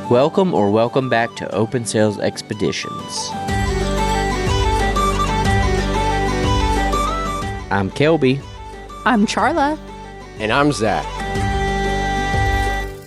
Welcome back to Open Sales Expeditions. I'm Kelby. I'm Charla. And I'm Zach.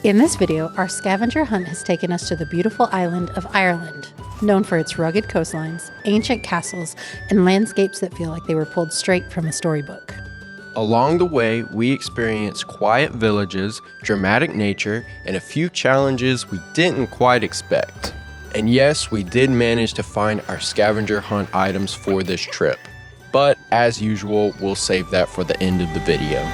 In this video, our scavenger hunt has taken us to the beautiful island of Ireland, known for its rugged coastlines, ancient castles, and landscapes that feel like they were pulled straight from a storybook. Along the way, we experienced quiet villages, dramatic nature, and a few challenges we didn't quite expect. And yes, we did manage to find our scavenger hunt items for this trip. But as usual, we'll save that for the end of the video.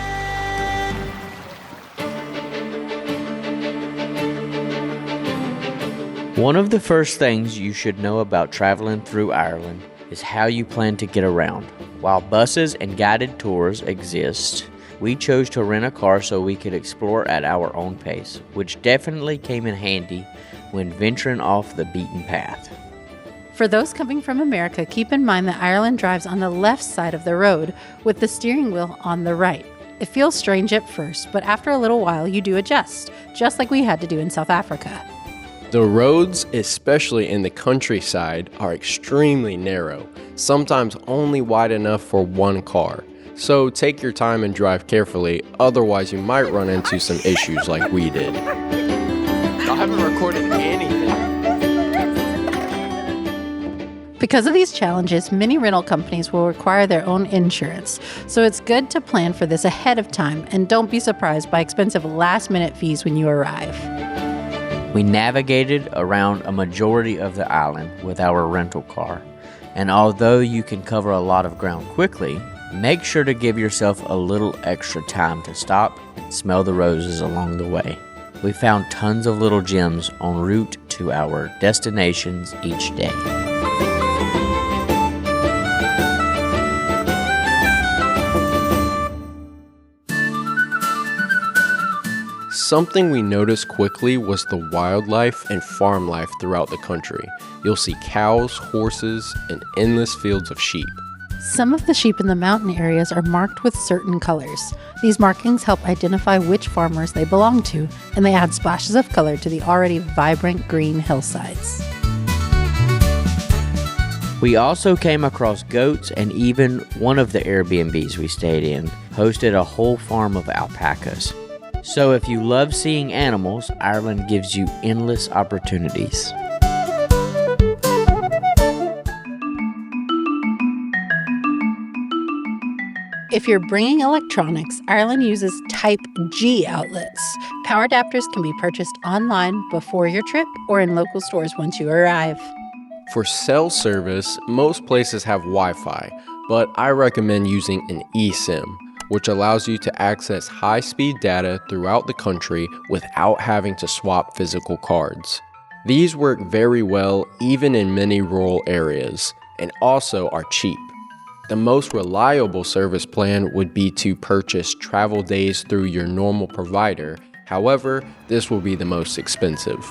One of the first things you should know about traveling through Ireland is how you plan to get around. While buses and guided tours exist, we chose to rent a car so we could explore at our own pace, which definitely came in handy when venturing off the beaten path. For those coming from America, keep in mind that Ireland drives on the left side of the road with the steering wheel on the right. It feels strange at first, but after a little while you do adjust, just like we had to do in South Africa. The roads, especially in the countryside, are extremely narrow, sometimes only wide enough for one car. So take your time and drive carefully, otherwise you might run into some issues like we did. I haven't recorded anything. Because of these challenges, many rental companies will require their own insurance, so it's good to plan for this ahead of time and don't be surprised by expensive last-minute fees when you arrive. We navigated around a majority of the island with our rental car, and although you can cover a lot of ground quickly, make sure to give yourself a little extra time to stop and smell the roses along the way. We found tons of little gems en route to our destinations each day. Something we noticed quickly was the wildlife and farm life throughout the country. You'll see cows, horses, and endless fields of sheep. Some of the sheep in the mountain areas are marked with certain colors. These markings help identify which farmers they belong to, and they add splashes of color to the already vibrant green hillsides. We also came across goats, and even one of the Airbnbs we stayed in hosted a whole farm of alpacas. So if you love seeing animals, Ireland gives you endless opportunities. If you're bringing electronics, Ireland uses Type G outlets. Power adapters can be purchased online before your trip or in local stores once you arrive. For cell service, most places have Wi-Fi, but I recommend using an eSIM, which allows you to access high-speed data throughout the country without having to swap physical cards. These work very well even in many rural areas, and also are cheap. The most reliable service plan would be to purchase travel days through your normal provider. However, this will be the most expensive.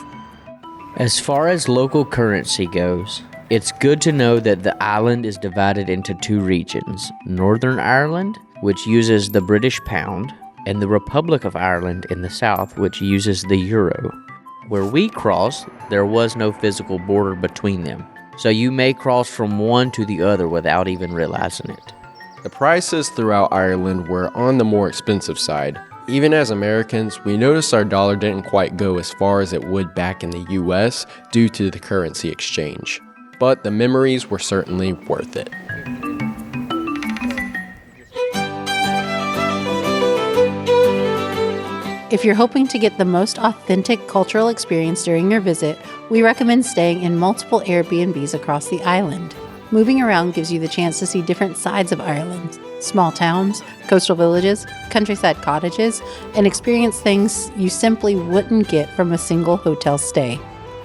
As far as local currency goes, it's good to know that the island is divided into two regions, Northern Ireland, which uses the British pound, and the Republic of Ireland in the south, which uses the euro. Where we crossed, there was no physical border between them, so you may cross from one to the other without even realizing it. The prices throughout Ireland were on the more expensive side. Even as Americans, we noticed our dollar didn't quite go as far as it would back in the US due to the currency exchange. But the memories were certainly worth it. If you're hoping to get the most authentic cultural experience during your visit, we recommend staying in multiple Airbnbs across the island. Moving around gives you the chance to see different sides of Ireland, small towns, coastal villages, countryside cottages, and experience things you simply wouldn't get from a single hotel stay.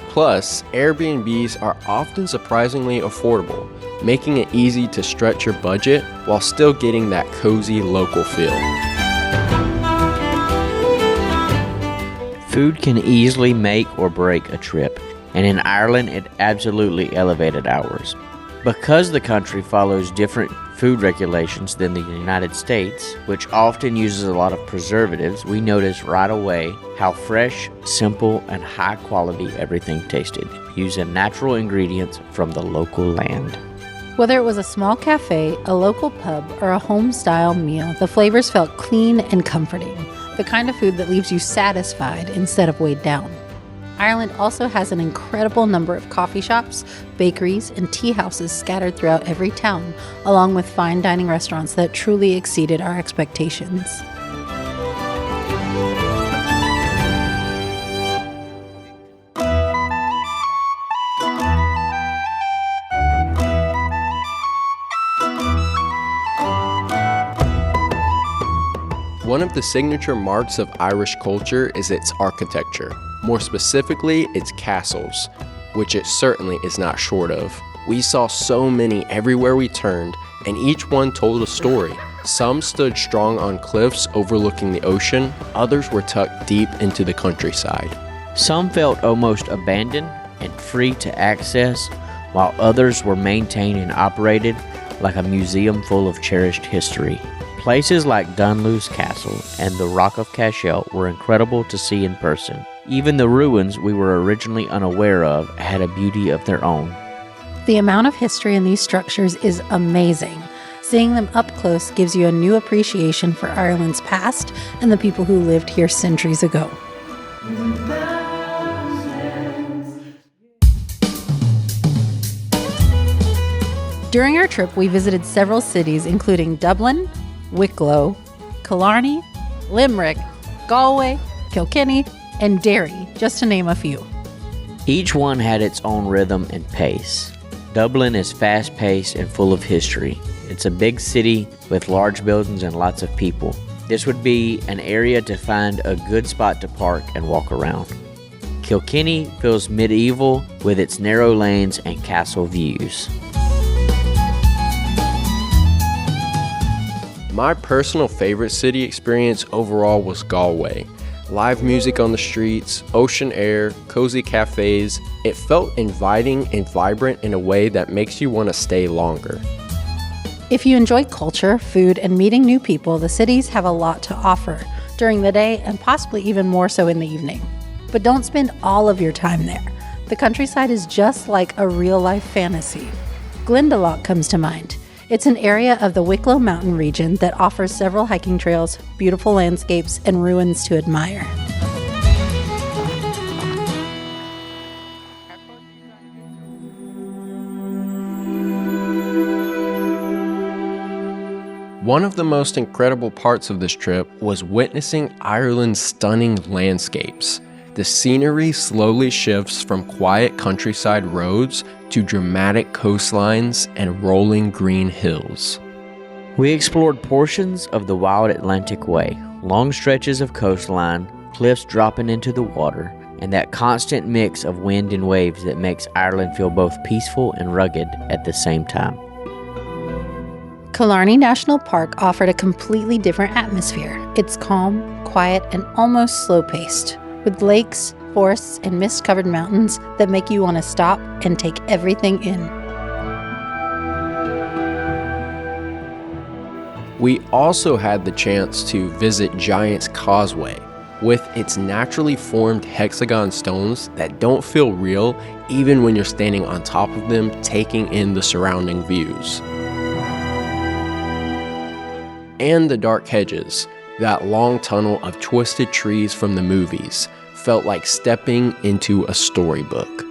Plus, Airbnbs are often surprisingly affordable, making it easy to stretch your budget while still getting that cozy local feel. Food can easily make or break a trip, and in Ireland it absolutely elevated ours. Because the country follows different food regulations than the United States, which often uses a lot of preservatives, we noticed right away how fresh, simple, and high quality everything tasted, using natural ingredients from the local land. Whether it was a small cafe, a local pub, or a home-style meal, the flavors felt clean and comforting, the kind of food that leaves you satisfied instead of weighed down. Ireland also has an incredible number of coffee shops, bakeries, and tea houses scattered throughout every town, along with fine dining restaurants that truly exceeded our expectations. One of the signature marks of Irish culture is its architecture, more specifically its castles, which it certainly is not short of. We saw so many everywhere we turned, and each one told a story. Some stood strong on cliffs overlooking the ocean, others were tucked deep into the countryside. Some felt almost abandoned and free to access, while others were maintained and operated like a museum full of cherished history. Places like Dunluce Castle and the Rock of Cashel were incredible to see in person. Even the ruins we were originally unaware of had a beauty of their own. The amount of history in these structures is amazing. Seeing them up close gives you a new appreciation for Ireland's past and the people who lived here centuries ago. During our trip, we visited several cities, including Dublin, Wicklow, Killarney, Limerick, Galway, Kilkenny, and Derry, just to name a few. Each one had its own rhythm and pace. Dublin is fast-paced and full of history. It's a big city with large buildings and lots of people. This would be an area to find a good spot to park and walk around. Kilkenny feels medieval with its narrow lanes and castle views. My personal favorite city experience overall was Galway. Live music on the streets, ocean air, cozy cafes. It felt inviting and vibrant in a way that makes you want to stay longer. If you enjoy culture, food, and meeting new people, the cities have a lot to offer during the day and possibly even more so in the evening. But don't spend all of your time there. The countryside is just like a real-life fantasy. Glendalough comes to mind. It's an area of the Wicklow Mountain region that offers several hiking trails, beautiful landscapes, and ruins to admire. One of the most incredible parts of this trip was witnessing Ireland's stunning landscapes. The scenery slowly shifts from quiet countryside roads to dramatic coastlines and rolling green hills. We explored portions of the wild Atlantic Way, long stretches of coastline, cliffs dropping into the water, and that constant mix of wind and waves that makes Ireland feel both peaceful and rugged at the same time. Killarney National Park offered a completely different atmosphere. It's calm, quiet, and almost slow-paced, with lakes, forests, and mist-covered mountains that make you want to stop and take everything in. We also had the chance to visit Giant's Causeway, with its naturally formed hexagon stones that don't feel real even when you're standing on top of them taking in the surrounding views. And the dark hedges, that long tunnel of twisted trees from the movies, felt like stepping into a storybook.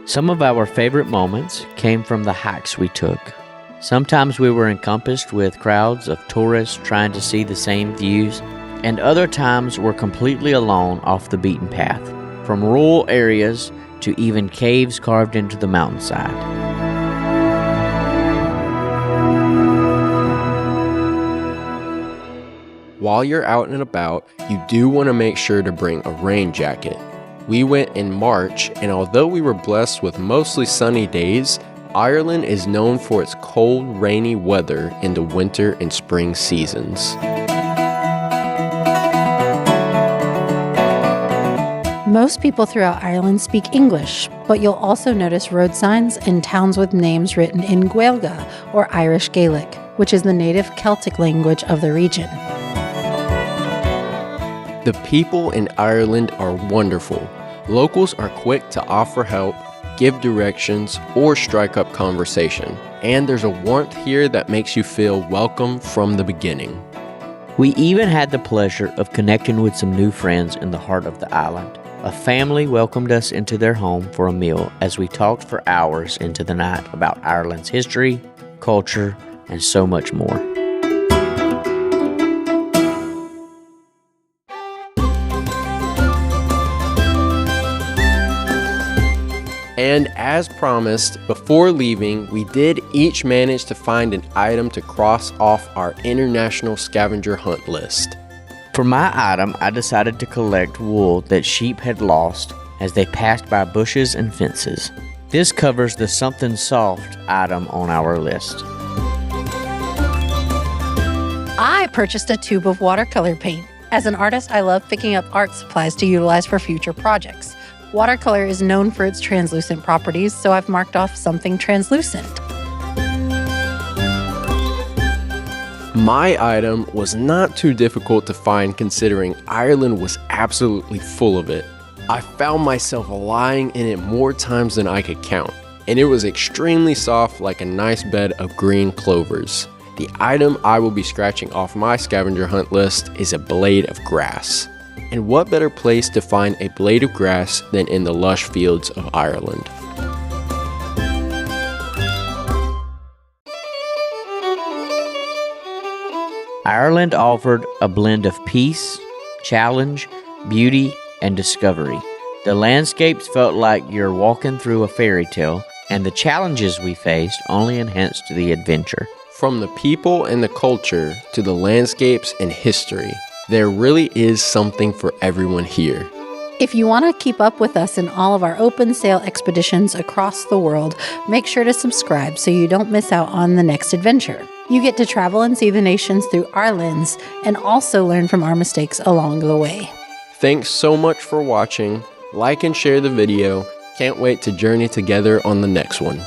Some of our favorite moments came from the hikes we took. Sometimes we were encompassed with crowds of tourists trying to see the same views, and other times were completely alone off the beaten path, from rural areas to even caves carved into the mountainside. While you're out and about, you do want to make sure to bring a rain jacket. We went in March, and although we were blessed with mostly sunny days, Ireland is known for its cold, rainy weather in the winter and spring seasons. Most people throughout Ireland speak English, but you'll also notice road signs and towns with names written in Gaeilge, or Irish Gaelic, which is the native Celtic language of the region. The people in Ireland are wonderful. Locals are quick to offer help, give directions, or strike up conversation. And there's a warmth here that makes you feel welcome from the beginning. We even had the pleasure of connecting with some new friends in the heart of the island. A family welcomed us into their home for a meal as we talked for hours into the night about Ireland's history, culture, and so much more. And as promised, before leaving, we did each manage to find an item to cross off our international scavenger hunt list. For my item, I decided to collect wool that sheep had lost as they passed by bushes and fences. This covers the something soft item on our list. I purchased a tube of watercolor paint. As an artist, I love picking up art supplies to utilize for future projects. Watercolor is known for its translucent properties, so I've marked off something translucent. My item was not too difficult to find considering Ireland was absolutely full of it. I found myself lying in it more times than I could count, and it was extremely soft like a nice bed of green clovers. The item I will be scratching off my scavenger hunt list is a blade of grass. And what better place to find a blade of grass than in the lush fields of Ireland? Ireland offered a blend of peace, challenge, beauty, and discovery. The landscapes felt like you're walking through a fairy tale, and the challenges we faced only enhanced the adventure. From the people and the culture to the landscapes and history, there really is something for everyone here. If you want to keep up with us in all of our open sail expeditions across the world, make sure to subscribe so you don't miss out on the next adventure. You get to travel and see the nations through our lens and also learn from our mistakes along the way. Thanks so much for watching. Like and share the video. Can't wait to journey together on the next one.